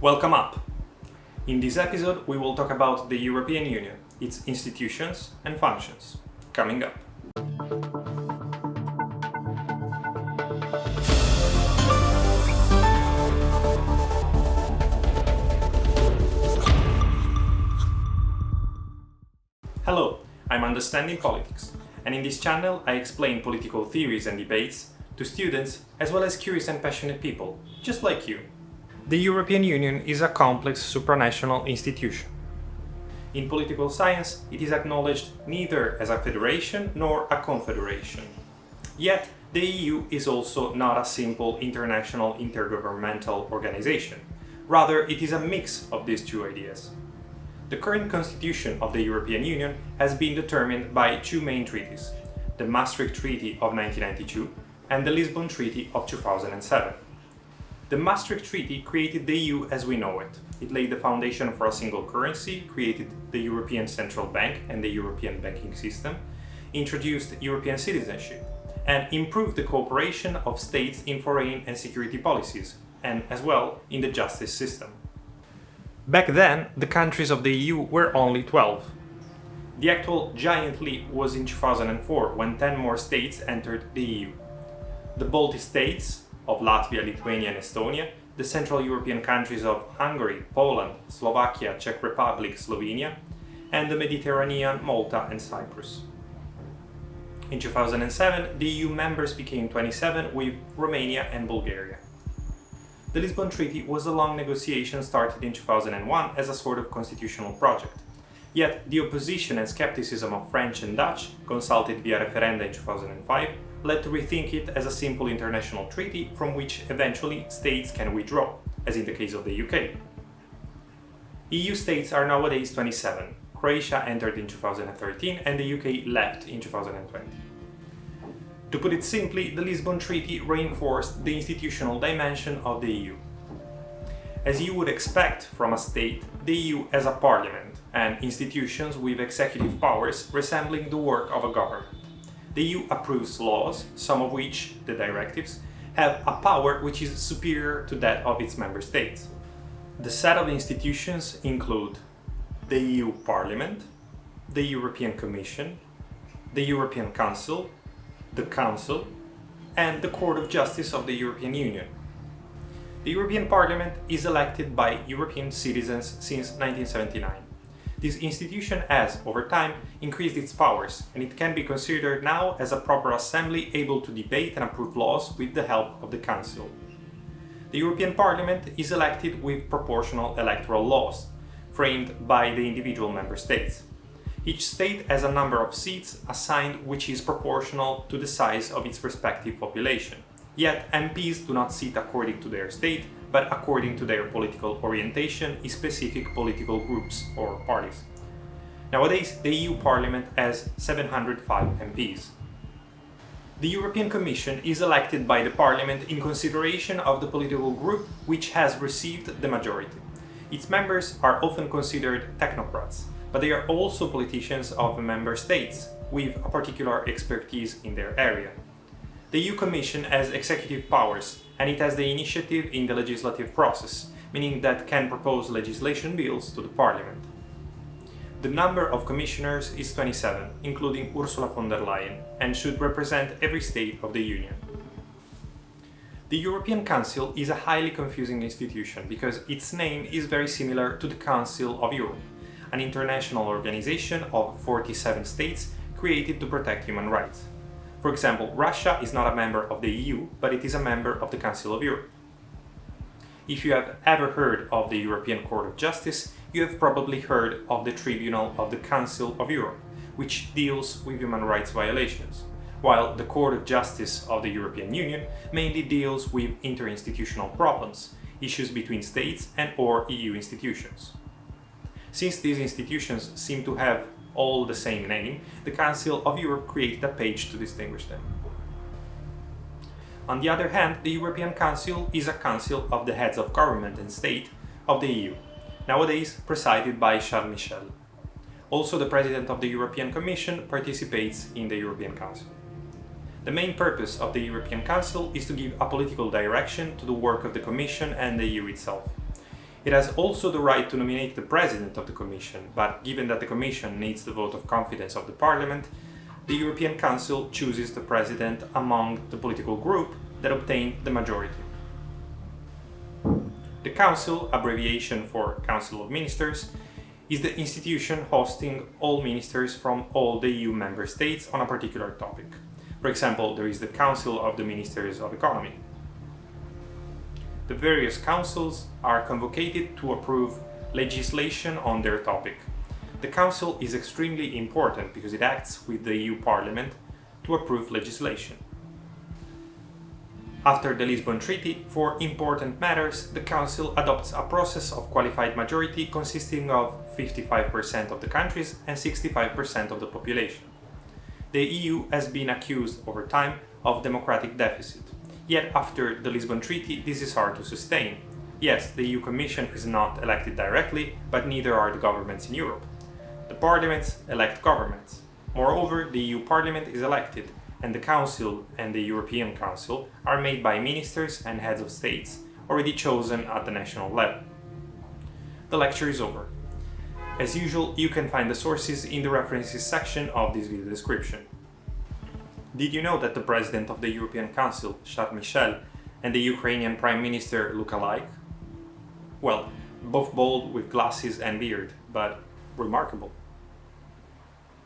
Welcome up! In this episode, we will talk about the European Union, its institutions and functions. Coming up. Hello, I'm Understanding Politics, and in this channel I explain political theories and debates to students as well as curious and passionate people, just like you. The European Union is a complex supranational institution. In political science, it is acknowledged neither as a federation nor a confederation. Yet, the EU is also not a simple international intergovernmental organization. Rather, it is a mix of these two ideas. The current constitution of the European Union has been determined by two main treaties, the Maastricht Treaty of 1992 and the Lisbon Treaty of 2007. The Maastricht Treaty created the EU as we know it. It laid the foundation for a single currency, created the European Central Bank and the European banking system, introduced European citizenship, and improved the cooperation of states in foreign and security policies, and as well in the justice system. Back then, the countries of the EU were only 12. The actual giant leap was in 2004, when 10 more states entered the EU. The Baltic states of Latvia, Lithuania and Estonia, the Central European countries of Hungary, Poland, Slovakia, Czech Republic, Slovenia, and the Mediterranean, Malta and Cyprus. In 2007, the EU members became 27 with Romania and Bulgaria. The Lisbon Treaty was a long negotiation started in 2001 as a sort of constitutional project. Yet, the opposition and skepticism of French and Dutch, consulted via referenda in 2005, led to rethink it as a simple international treaty from which eventually states can withdraw, as in the case of the UK. EU states are nowadays 27. Croatia entered in 2013 and the UK left in 2020. To put it simply, the Lisbon Treaty reinforced the institutional dimension of the EU. As you would expect from a state, the EU has a parliament and institutions with executive powers resembling the work of a government. The EU approves laws, some of which, the directives, have a power which is superior to that of its member states. The set of institutions include the EU Parliament, the European Commission, the European Council, the Council, and the Court of Justice of the European Union. The European Parliament is elected by European citizens since 1979. This institution has, over time, increased its powers, and it can be considered now as a proper assembly able to debate and approve laws with the help of the Council. The European Parliament is elected with proportional electoral laws, framed by the individual member states. Each state has a number of seats assigned which is proportional to the size of its respective population. Yet MPs do not sit according to their state, but according to their political orientation in specific political groups or parties. Nowadays, the EU Parliament has 705 MPs. The European Commission is elected by the Parliament in consideration of the political group which has received the majority. Its members are often considered technocrats, but they are also politicians of member states with a particular expertise in their area. The EU Commission has executive powers, and it has the initiative in the legislative process, meaning that can propose legislation bills to the Parliament. The number of commissioners is 27, including Ursula von der Leyen, and should represent every state of the Union. The European Council is a highly confusing institution because its name is very similar to the Council of Europe, an international organization of 47 states created to protect human rights. For example, Russia is not a member of the EU, but it is a member of the Council of Europe. If you have ever heard of the European Court of Justice, you have probably heard of the Tribunal of the Council of Europe, which deals with human rights violations, while the Court of Justice of the European Union mainly deals with interinstitutional problems, issues between states and/or EU institutions. Since these institutions seem to have all the same name, the Council of Europe created a page to distinguish them. On the other hand, the European Council is a council of the heads of government and state of the EU, nowadays presided by Charles Michel. Also, the President of the European Commission participates in the European Council. The main purpose of the European Council is to give a political direction to the work of the Commission and the EU itself. It has also the right to nominate the President of the Commission, but given that the Commission needs the vote of confidence of the Parliament, the European Council chooses the President among the political group that obtain the majority. The Council, abbreviation for Council of Ministers, is the institution hosting all ministers from all the EU member states on a particular topic. For example, there is the Council of the Ministers of Economy. The various councils are convocated to approve legislation on their topic. The Council is extremely important because it acts with the EU Parliament to approve legislation. After the Lisbon Treaty, for important matters, the Council adopts a process of qualified majority consisting of 55% of the countries and 65% of the population. The EU has been accused over time of democratic deficit. Yet after the Lisbon Treaty, this is hard to sustain. Yes, the EU Commission is not elected directly, but neither are the governments in Europe. The parliaments elect governments. Moreover, the EU Parliament is elected, and the Council and the European Council are made by ministers and heads of states, already chosen at the national level. The lecture is over. As usual, you can find the sources in the references section of this video description. Did you know that the President of the European Council, Charles Michel, and the Ukrainian Prime Minister look alike? Well, both bald with glasses and beard, but remarkable.